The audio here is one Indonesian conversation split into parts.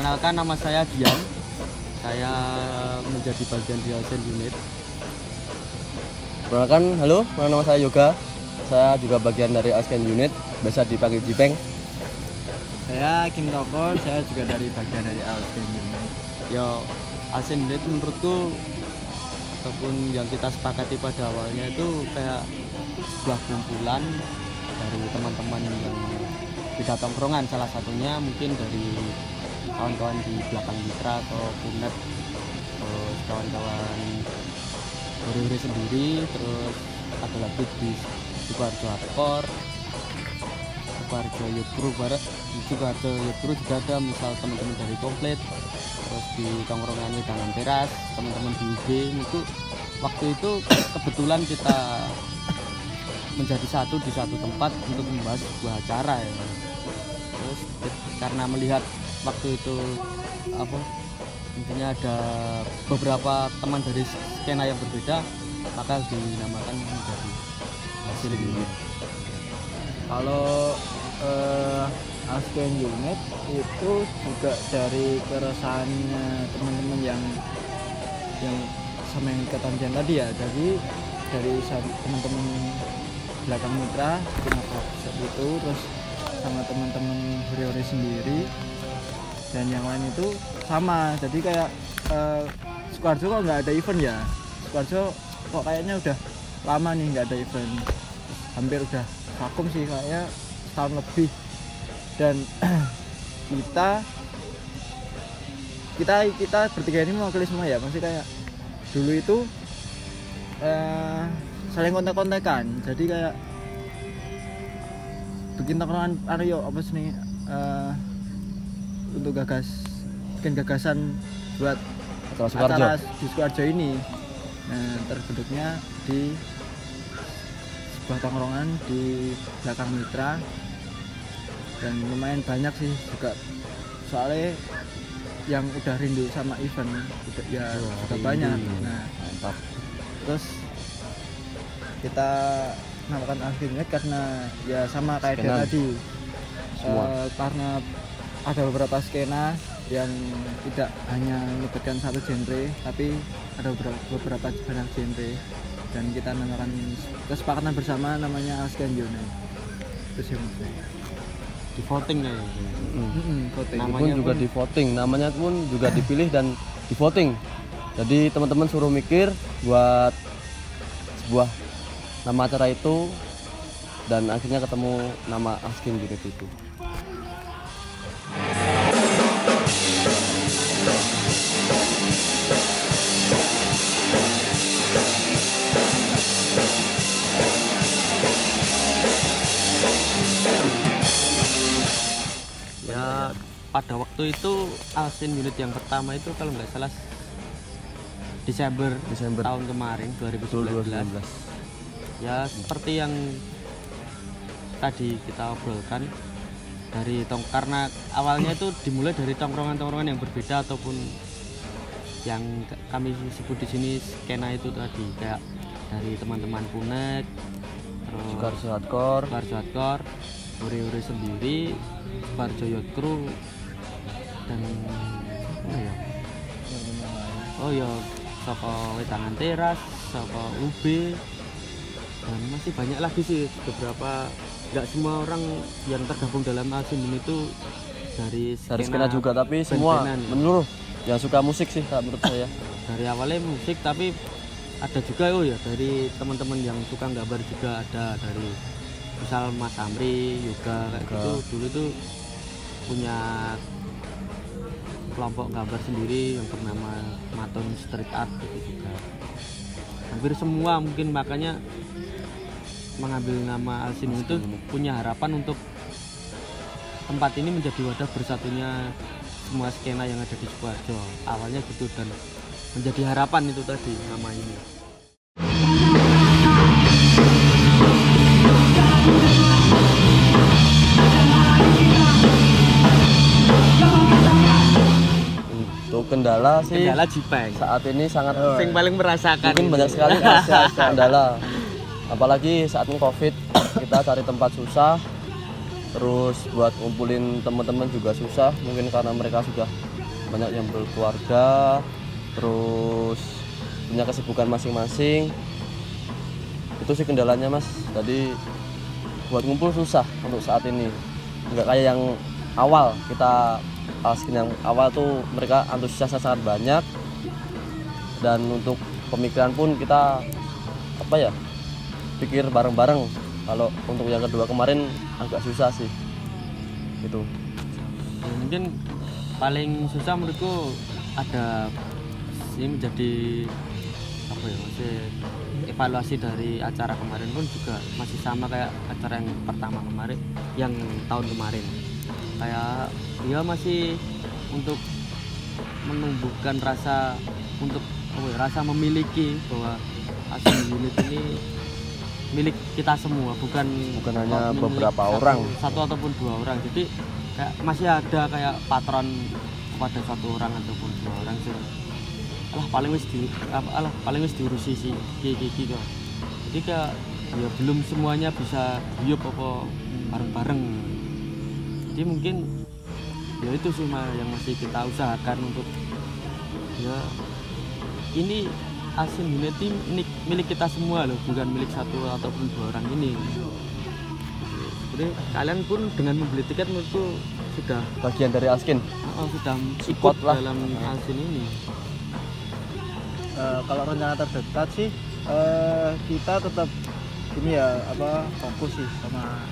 Perkenalkan, nama saya Dian. Saya menjadi bagian di Alsen Unit. Perkenalkan, halo, nama saya Yoga. Saya juga bagian dari Alsen Unit, biasa dipanggil Jipeng. Saya Kim Toko, saya juga dari bagian dari Alsen Unit. Ya, Alsen Unit menurutku ataupun yang kita sepakati pada awalnya itu kayak sebuah kumpulan dari teman-teman yang beda tongkrongan, salah satunya mungkin dari kawan-kawan di belakang Mitra atau Punet, terus kawan-kawan Hore-Hore sendiri, terus ada lagi di Sukoharjo Hardcore, Sukoharjo Youth Crew Barat, di Sukoharjo Youth Crew juga ada misal teman-teman dari Komplit, terus di tongkrongan Wedangan Teras, teman-teman di UB. Itu waktu itu kebetulan kita menjadi satu di satu tempat untuk membahas sebuah acara ya. Terus karena melihat waktu itu intinya ada beberapa teman dari skena yang berbeda, maka dinamakan menjadi Alsen Unit. Kalau Alsen Unit itu juga dari keresahannya teman-teman yang sama yang ikatan Jan tadi ya. Jadi dari teman-teman belakang Mitra itu, terus sama teman-teman Hore-Hore sendiri dan yang lain itu sama. Jadi kayak Sukoharjo kok nggak ada event ya, Sukoharjo kok kayaknya udah lama nih nggak ada event, hampir udah vakum sih kayaknya setahun lebih. Dan kita bertiga ini mewakili semua ya, masih kayak dulu itu saling kontak-kontakan. Jadi kayak bikin tongkrongan apa sih nih, untuk bikin gagasan buat acara di Sukoharjo ini. Nah, terbentuknya di sebuah tongkrongan di belakang Mitra, dan lumayan banyak sih juga, soalnya yang udah rindu sama event ya sudah banyak. Nah, mantap. Terus kita namakan Alsen Unit karena ya sama kayak dia tadi, karena ada beberapa skena yang tidak hanya menyebutkan satu genre, tapi ada beberapa banyak genre, dan kita namakan kesepakatan bersama namanya Alsen Unit. Terus yang Di voting ya. Voting. Namanya pun juga di voting, namanya pun juga dipilih dan di voting. Jadi teman-teman suruh mikir buat sebuah nama acara itu, dan akhirnya ketemu nama Alsen Unit itu. Ya, pada waktu itu Alsen Unit yang pertama itu kalau nggak salah Desember tahun kemarin 2019. Ya seperti yang tadi kita obrolkan, karena awalnya itu dimulai dari tongkrongan-tongkrongan yang berbeda ataupun yang kami sebut di sini skena itu tadi, kayak dari teman-teman Punet, terus Sukoharjo Hardcore, Hore-Hore sendiri, Sukoharjo Youth Crew, dan Soko Wedangan Teras, Soko UB, dan masih banyak lagi sih beberapa. Nggak semua orang yang tergabung dalam Alsen Unit itu dari skena juga, tapi semua menurut yang suka musik sih menurut saya. Dari awalnya musik, tapi ada juga dari teman-teman yang suka gambar juga, ada dari misal Mas Amri, Yoga kayak gitu. Dulu tuh punya kelompok gambar sendiri yang bernama Maton Street Art gitu juga. Hampir semua mungkin, makanya mengambil nama Alsen itu punya harapan untuk tempat ini menjadi wadah bersatunya semua skena yang ada di Sukoharjo. Awalnya gitu, dan menjadi harapan itu tadi nama ini. Untuk kendala sih, Jipeng saat ini sangat yang paling merasakan. Mungkin banyak sekali kendala, apalagi saat Covid, kita cari tempat susah, terus buat ngumpulin teman-teman juga susah, mungkin karena mereka sudah banyak yang berkeluarga, terus punya kesibukan masing-masing. Itu sih kendalanya Mas. Tadi buat ngumpul susah untuk saat ini, nggak kayak yang awal. Kita Alskin yang awal tuh mereka antusiasnya sangat banyak, dan untuk pemikiran pun kita pikir bareng-bareng. Kalau untuk yang kedua kemarin agak susah sih gitu. Ya, mungkin paling susah menurutku ada ini menjadi masih evaluasi dari acara kemarin pun juga masih sama kayak acara yang pertama kemarin, yang tahun kemarin. Kayak dia masih untuk menumbuhkan rasa untuk rasa memiliki, bahwa Alsin Unit ini milik kita semua, bukan hanya beberapa orang, satu ataupun dua orang. Jadi kayak masih ada kayak patron kepada satu orang ataupun dua orang sih. Paling wis diurusi si Kiki kok. Jadi kayak ya belum semuanya bisa hiup apa bareng-bareng. Jadi mungkin ya itu sih yang masih kita usahakan untuk ya ini Alsin Unit milik kita semua loh, bukan milik satu ataupun dua orang ini. Jadi kalian pun dengan membeli tiket menurutku sudah bagian dari Alskin. Sudah ikut dalam Alsin ini. Kalau rencana terdekat sih kita tetap ini ya fokus sih sama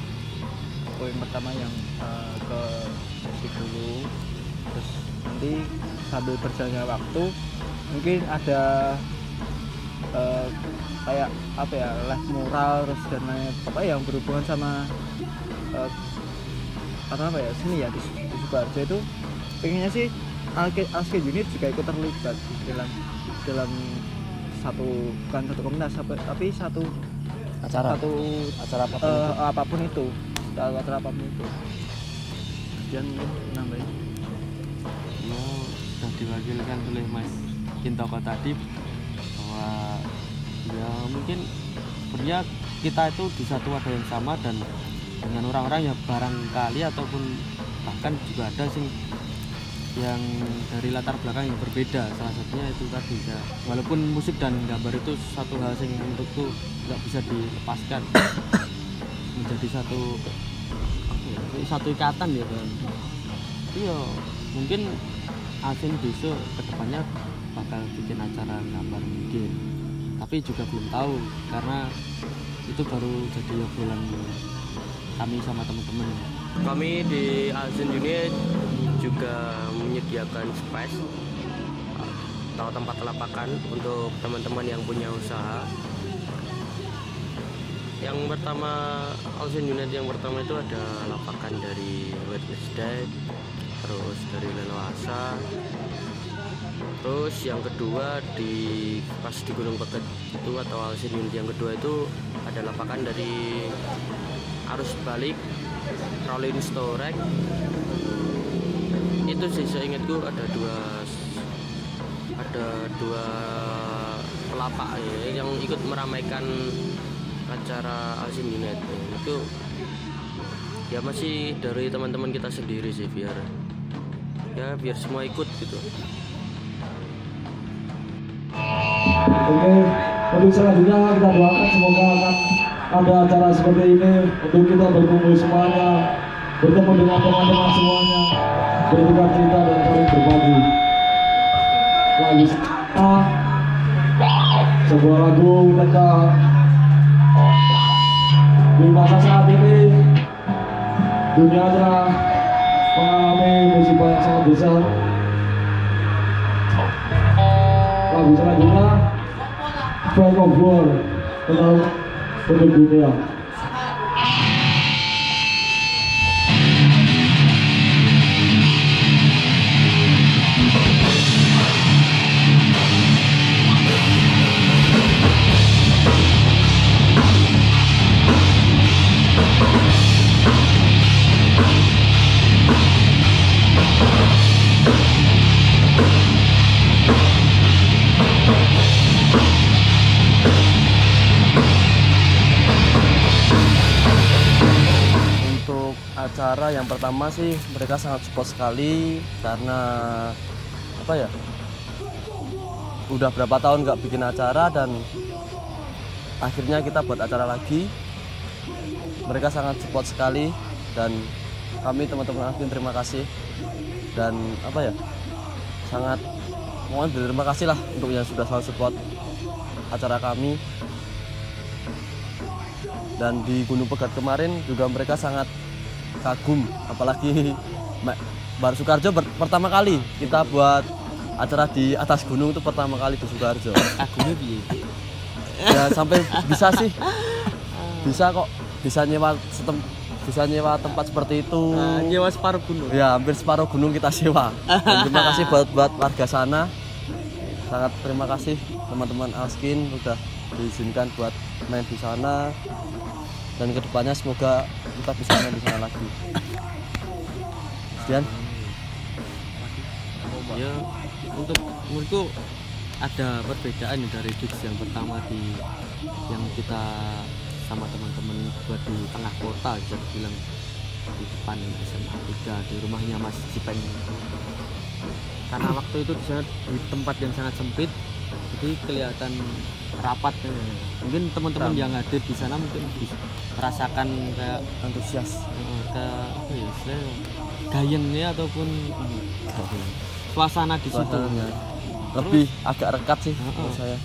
poin pertama yang ke musik dulu. Terus nanti sambil berjalannya waktu mungkin ada kayak les mural terus dan lain yang berhubungan sama seni ya di Sukoharjo. Itu pengennya sih Alskin Unit juga ikut terlibat dalam bukan satu komunitas tapi satu acara apapun itu. Kemudian nambahin sudah diwakilkan oleh Mas Kintoko tadi bahwa ya mungkin sebenarnya kita itu di satu wadah yang sama, dan dengan orang-orang yang barangkali ataupun bahkan juga ada sih yang dari latar belakang yang berbeda. Salah satunya itu tadi ya, walaupun musik dan gambar itu satu hal yang menurutku nggak bisa dilepaskan menjadi satu ikatan ya kan. Iya, mungkin Alsin besok kedepannya bakal bikin acara gambar mungkin, tapi juga belum tahu karena itu baru jadi obrolan kami sama teman-teman. Kami di Alsin Unit juga menyediakan space atau tempat lapakan untuk teman-teman yang punya usaha. Yang pertama, Alsin Unit yang pertama itu ada lapakan dari Wednesday, terus dari Leluasa. Terus yang kedua pas di Gunung Peket itu atau Alsin Unit yang kedua itu ada lapakan dari Arus Balik, Rolling Storek. Itu sih seingatku ada dua pelapak ya, yang ikut meramaikan acara Alsin Unit. Itu ya masih dari teman-teman kita sendiri sih, biar semua ikut gitu. Oke, untuk selanjutnya kita doakan semoga akan ada acara seperti ini untuk kita berkumpul semuanya, bertemu dengan teman-teman semuanya, bertukar cerita dan saling berbagi. Lagu sebuah lagu tentang di masa saat ini dunia telah mengalami musibah yang sangat besar. Lagu selanjutnya Flag of War tentang penduduk dunia. Acara yang pertama sih mereka sangat support sekali, karena apa ya, udah berapa tahun nggak bikin acara dan akhirnya kita buat acara lagi. Mereka sangat support sekali dan kami teman-teman Askin terima kasih, dan apa ya, sangat mohon terima kasih lah untuk yang sudah selalu support acara kami. Dan di Gunung Pegat kemarin juga mereka sangat kagum, apalagi Baru Sukarjo pertama kali kita buat acara di atas gunung, itu pertama kali di Sukarjo. Kagumnya piye? Ya sampai bisa sih, bisa kok, bisa nyewa tempat seperti itu. Nyewa separuh gunung. Ya hampir separuh gunung kita sewa. Dan terima kasih buat warga sana, sangat terima kasih teman-teman Askin udah diizinkan buat main di sana, dan kedepannya semoga kita bisa main di sana lagi. Sekian. Ya, untuk menurutku ada perbedaan dari gigs yang pertama yang kita sama teman-teman buat di tengah kota, bisa dibilang di depan SMA 3 di rumahnya Mas Cipen. Karena waktu itu di sana di tempat yang sangat sempit, jadi kelihatan rapat. Mungkin teman-teman yang hadir di sana mungkin bisa merasakan kayak Antusias, kayak apa ya, gayengnya ataupun suasana di situ. Lebih agak rekat sih menurut saya.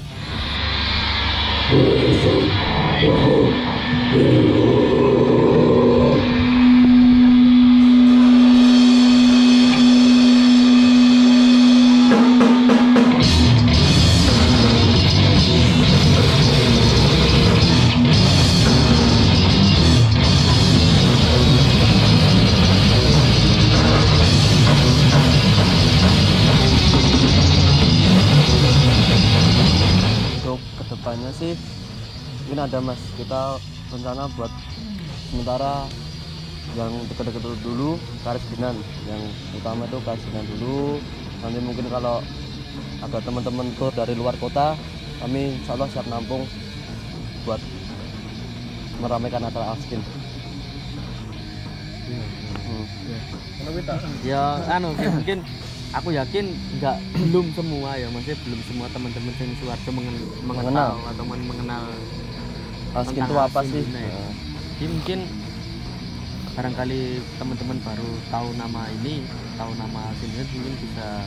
Kedepannya sih mungkin ada Mas, kita rencana buat sementara yang deket-deket dulu Karesidenan, yang utama itu Karesidenan dulu. Nanti mungkin kalau ada teman-teman tur dari luar kota, kami insya Allah siap nampung buat meramaikan acara Askin. Ya mungkin aku yakin belum semua ya, maksudnya belum semua teman-teman sing Sukarjo mengenal atau mengenal Askin itu apa sih? Jadi mungkin barangkali teman-teman baru tahu nama ini, tahu nama Askin, mungkin bisa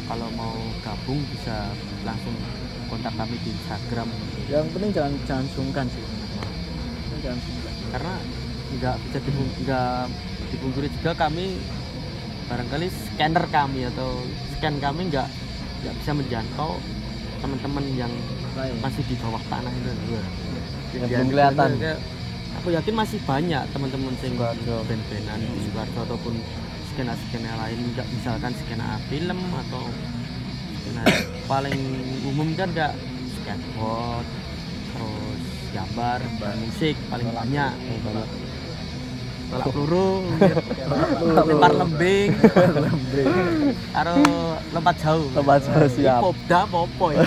kalau mau gabung bisa langsung kontak kami di Instagram. Yang penting jangan sungkan sih. Jangan sungkan. Karena nggak bisa dipungkiri juga kami barangkali scanner kami atau scan kami nggak bisa menjangkau teman-teman yang masih di bawah tanah itu. Belum kelihatan. Aku yakin masih banyak teman-teman sing band-bandan di Sukarjo ataupun skena-skena lain, nggak misalkan skena film atau skena paling umum kan nggak skateboard, terus gambar, musik paling banyak. Tolak peluru, lempar lembing, karo lompat jauh. Siap. Popda popo ya.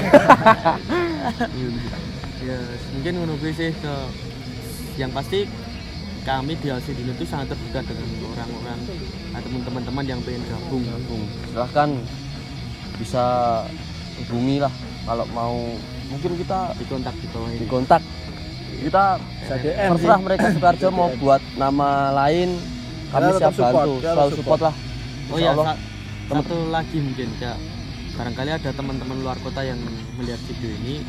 Ya, mungkin menunggu sih ke yang pasti kami di Alsin Dino itu sangat terbuka dengan orang-orang atau teman-teman yang pengen gabung. Silahkan bisa hubungi lah kalau mau, mungkin kita Dikontak di bawah ini. dikontak. Kita terserah mereka Sukarjo mau buat nama lain, kami siap bantu, selalu support lah. Oh ya, satu lagi mungkin Kak, barangkali ada teman-teman luar kota yang melihat video ini,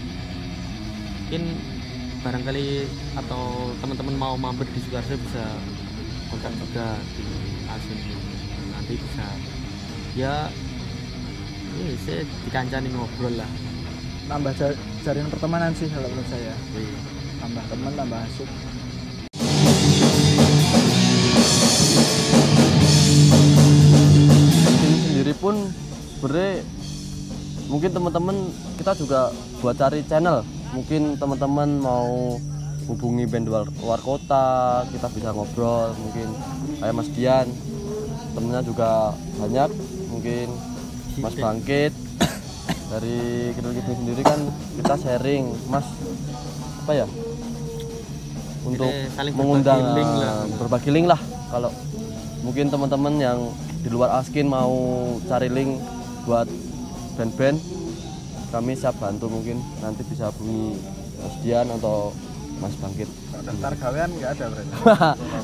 mungkin barangkali atau teman-teman mau mampir di Sukarjo bisa kontak juga di Alsin. Nanti bisa ya ini saya dikancani ngobrol lah, Nambah jaringan pertemanan sih kalau menurut saya. Tambah teman, tambah asik. Ini sendiri pun sebenarnya mungkin teman-teman kita juga buat cari channel. Mungkin teman-teman mau hubungi band luar kota, kita bisa ngobrol. Mungkin kayak Mas Dian, temennya juga banyak. Mungkin Mas Bangkit dari Kidul-Kidul sendiri kan kita sharing, Mas apa ya? Untuk mengundang berbagi link lah. Kalau mungkin teman-teman yang di luar Askin mau cari link buat band-band kami siap bantu, mungkin nanti bisa hubungi Mas Dian atau Mas Bangkit. Daftar gawean nggak ada berarti.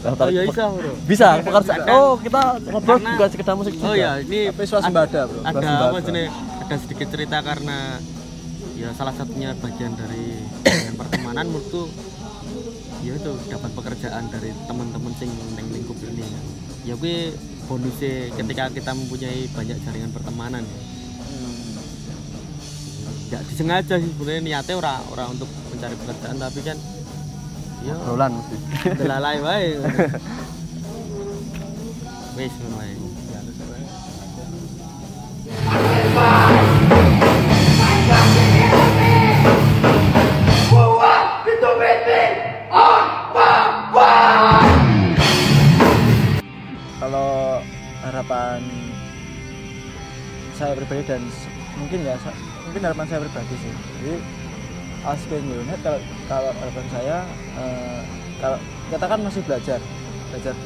Daftar Oh ya bisa bro. bisa pekerjaan. Oh kita ngobrol bukan sekedar musik juga. Oh ya ini Tapi swasembada bro. ada Swasembada. apa jenis, ada sedikit cerita karena ya salah satunya bagian dari jaringan pertemanan menurutku ya itu dapat pekerjaan dari teman-teman sing neng lingkup ini ya gue bonusnya ketika kita mempunyai banyak jaringan pertemanan ya disengaja sih sebenarnya niatnya orang untuk mencari pekerjaan tapi kan ya Obrolan mesti. delalai wae wes ngono wae. Kalau harapan saya pribadi dan mungkin harapan saya pribadi sih. Jadi Asken Unit kalau harapan saya kalau kita kan masih belajar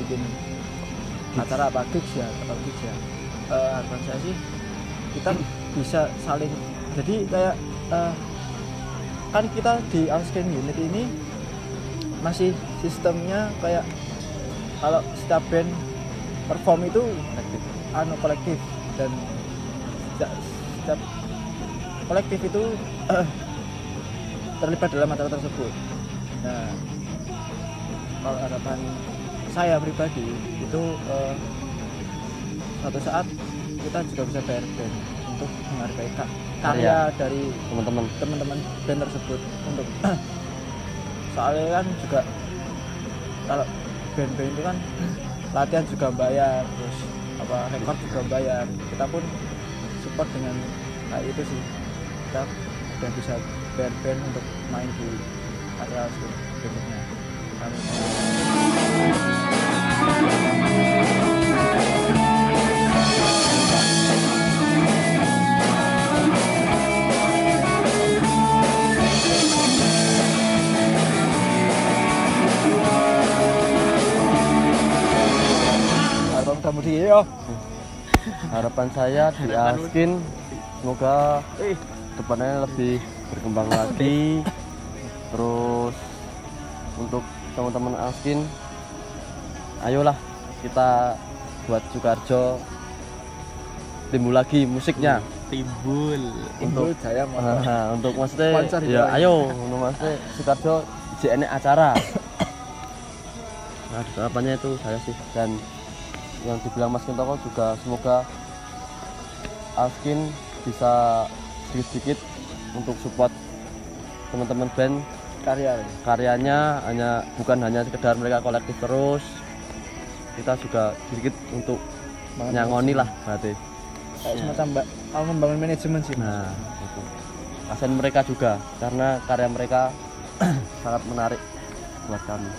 bikin acara apa gigs ya. Harapan saya sih kita bisa saling jadi kayak kan kita di Asken Unit ini masih sistemnya kayak kalau setiap band perform itu kolektif dan setiap kolektif itu terlibat dalam acara tersebut. Nah, kalau harapan saya pribadi itu suatu saat kita juga bisa bayar band untuk menghargai karya dari teman-teman band tersebut untuk soalnya kan juga kalau band-band itu kan latihan juga bayar, terus rekod juga bayar. Kita pun support dengan kayak itu sih, kita udah bisa bayar band untuk main di acara berikutnya. Harapan saya di Askin semoga depannya lebih berkembang lagi. Terus untuk teman-teman Askin, ayolah kita buat Sukarjo timbul lagi musiknya. Timbul Untuk saya untuk maksudnya ya ayo untuk maksudnya Sukarjo JN acara. Nah harapannya itu saya sih, dan yang dibilang Mas Kintoko juga semoga Askin bisa sedikit-sedikit untuk support teman-teman band karyanya, bukan hanya sekedar mereka kolektif terus, kita juga sedikit untuk nyangoni lah berarti semacam membangun manajemen sih. Nah itu asen mereka juga karena karya mereka sangat menarik buat kami.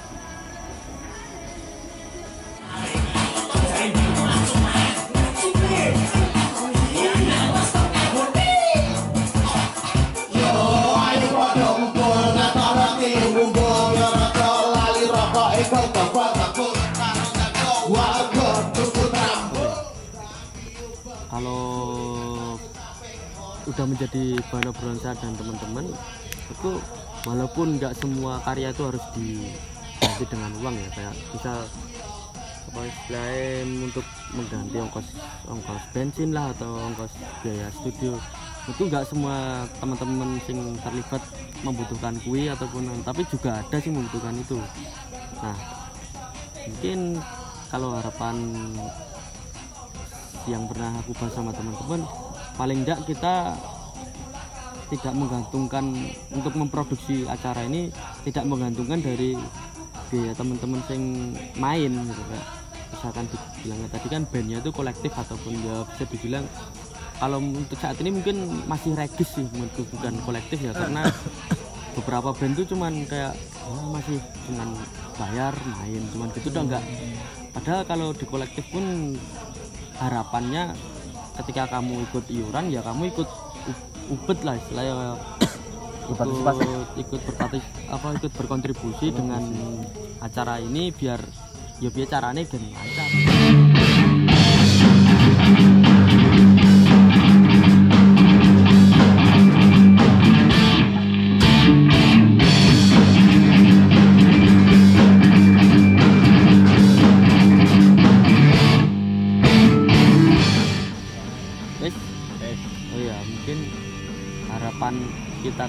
Kalau udah menjadi bahan obrolan saya dan teman-teman itu walaupun nggak semua karya itu harus diganti dengan uang ya, kayak misal apa istilahnya untuk mengganti ongkos bensin lah atau ongkos biaya studio, itu nggak semua teman-teman sing terlibat membutuhkan kui ataupun tapi juga ada sih membutuhkan itu. Nah mungkin kalau harapan yang pernah aku bahas sama teman-teman, paling enggak kita tidak menggantungkan untuk memproduksi acara ini, tidak menggantungkan dari biaya teman-teman yang main gitu kan. Misalkan dibilangnya tadi kan bandnya itu kolektif ataupun ya bisa dibilang kalau untuk saat ini mungkin masih regis sih, bukan kolektif ya, karena beberapa band itu cuman kayak masih cuman bayar main cuman gitu udah enggak. Padahal kalau di kolektif pun harapannya ketika kamu ikut iuran ya kamu ikut ubet lah istilahnya, ikut berkontribusi dengan acara ini biar caranya gini lancar.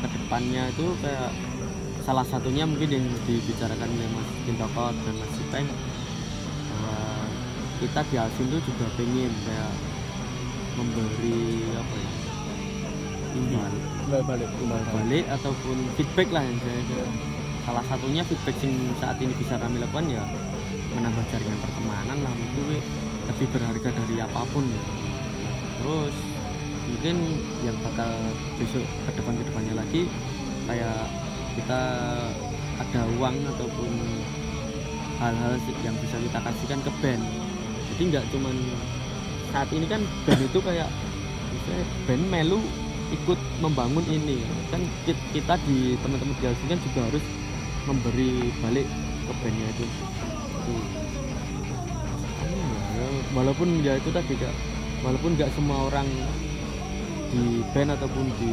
ke depannya itu kayak salah satunya mungkin yang dibicarakan oleh Mas Pintokot dan Mas Sipeng, bahwa kita di Alsin itu juga pengen kayak memberi apa ya, imbal balik ataupun feedback lah yang saya salah satunya feedback yang saat ini bisa kami lakukan ya menambah jaringan pertemanan lah, itu lebih berharga dari apapun ya. Terus mungkin yang bakal besok kedepannya lagi kayak kita ada uang ataupun hal-hal yang bisa kita kasihkan ke band. Jadi nggak cuman saat ini kan band itu kayak misalnya band melu ikut membangun ini kan, kita di teman-teman di Alsin kan juga harus memberi balik ke bandnya itu. Walaupun ya itu tadi Kak, walaupun nggak semua orang di band ataupun di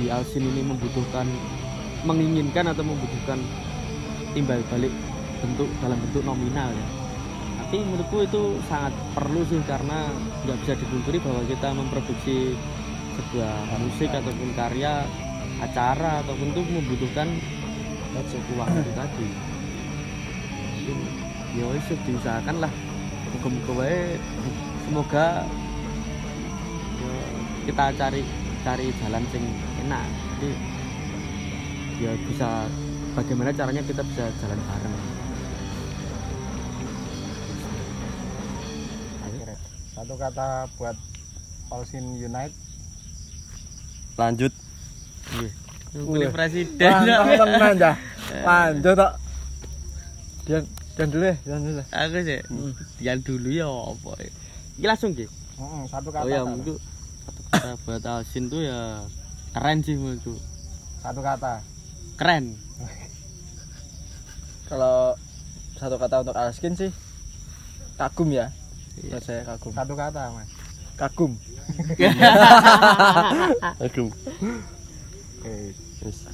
Alsin ini menginginkan atau membutuhkan timbal balik dalam bentuk nominal ya. Tapi menurutku itu sangat perlu sih, karena nggak bisa dipungkiri bahwa kita memproduksi sebuah musik ataupun karya, acara ataupun itu membutuhkan uang itu tadi. Ya wis diusahakan lah, muga-muga wae semoga ya, kita cari jalan sing enak. Jadi ya bisa bagaimana caranya kita bisa jalan bareng. Satu kata buat Alsin Unite. Lanjut. Pilih presiden. Tenang dah. Lanjut tok. Dian dulu ya, Aku sih. Dian dulu ya apa. Iki langsung nggih. Satu kata. Oh ya, itu satu kata buat Alsin tuh ya keren sih menurutku. Satu kata. Keren. Kalau satu kata untuk Alsin sih kagum ya. Iya. Saya kagum. Satu kata, Mas. Kagum. Aduh. Oke. Yes.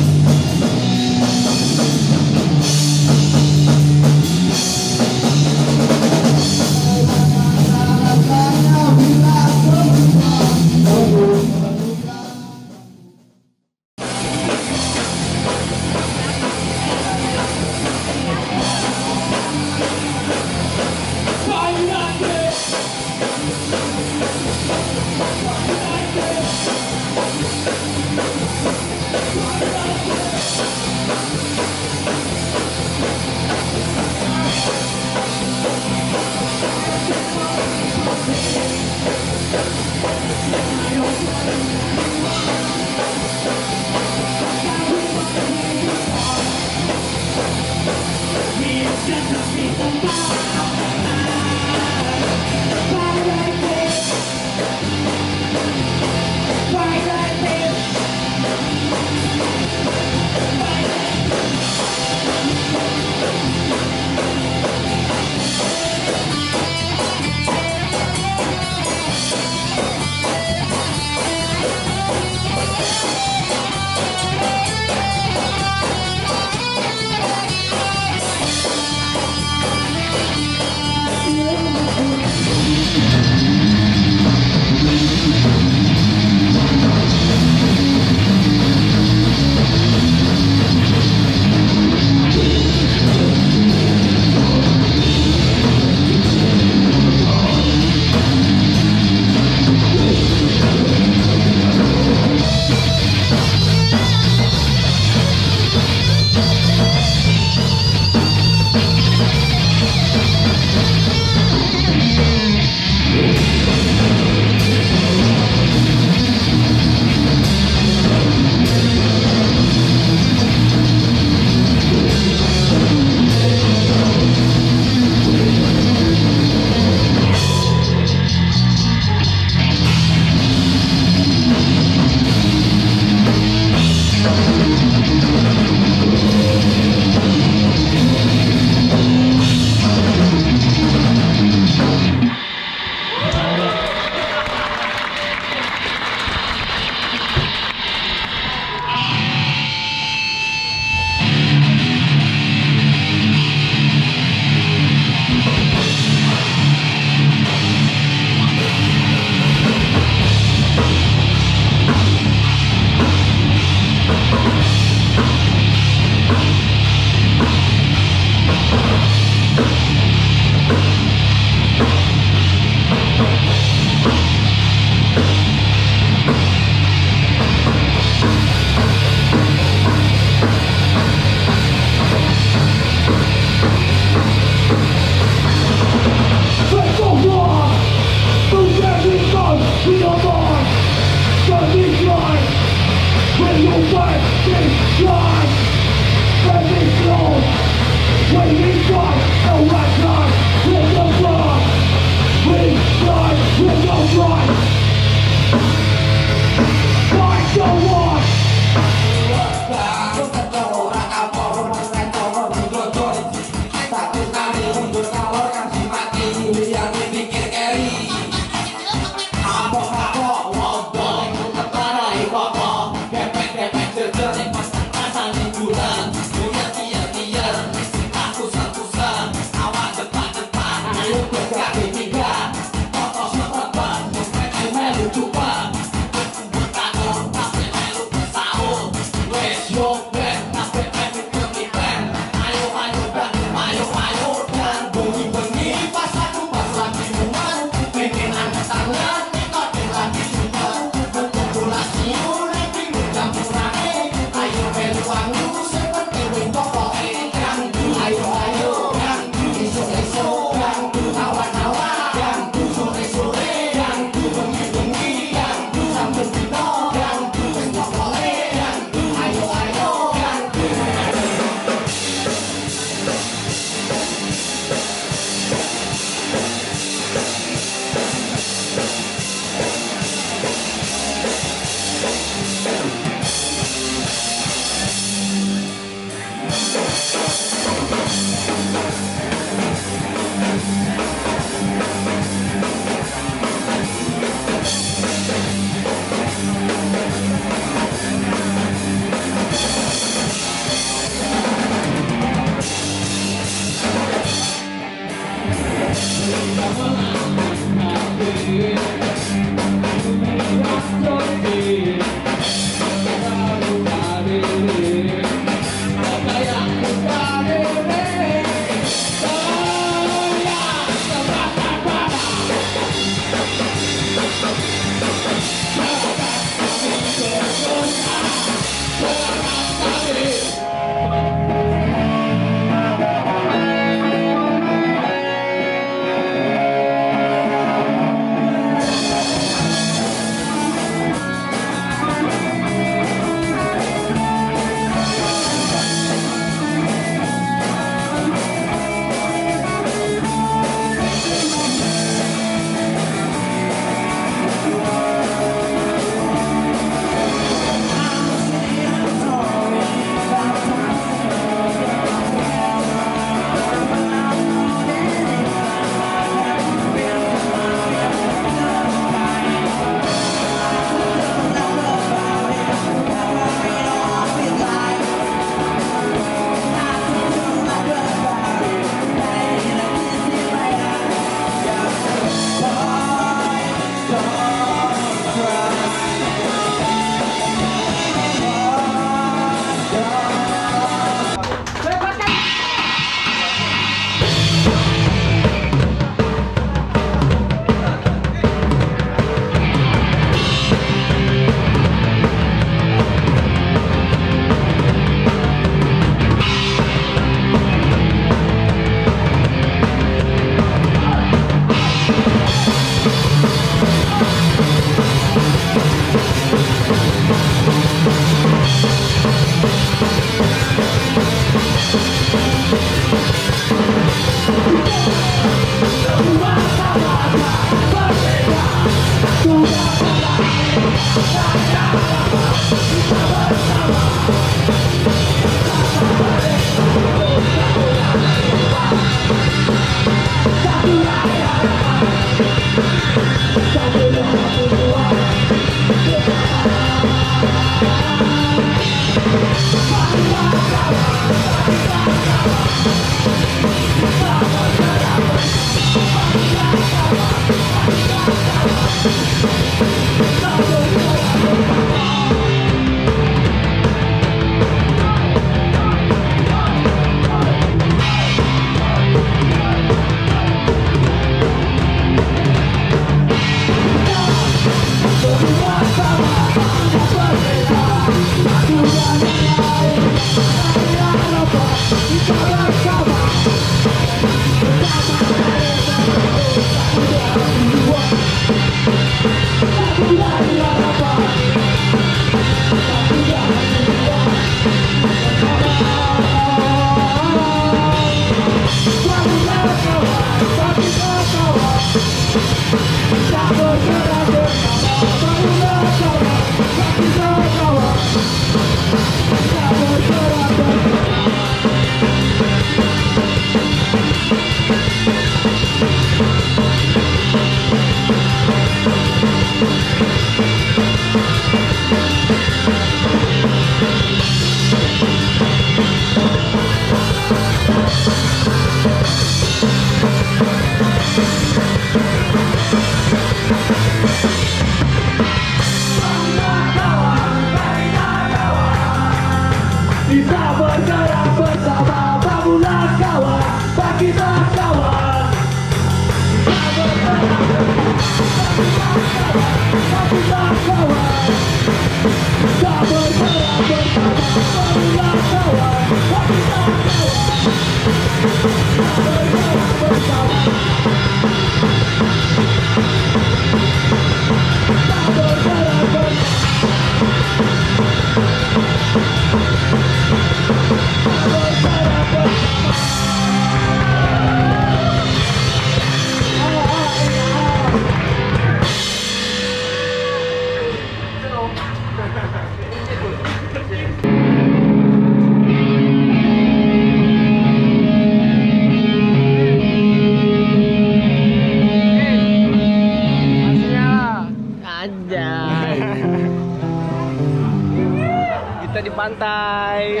Kita di pantai.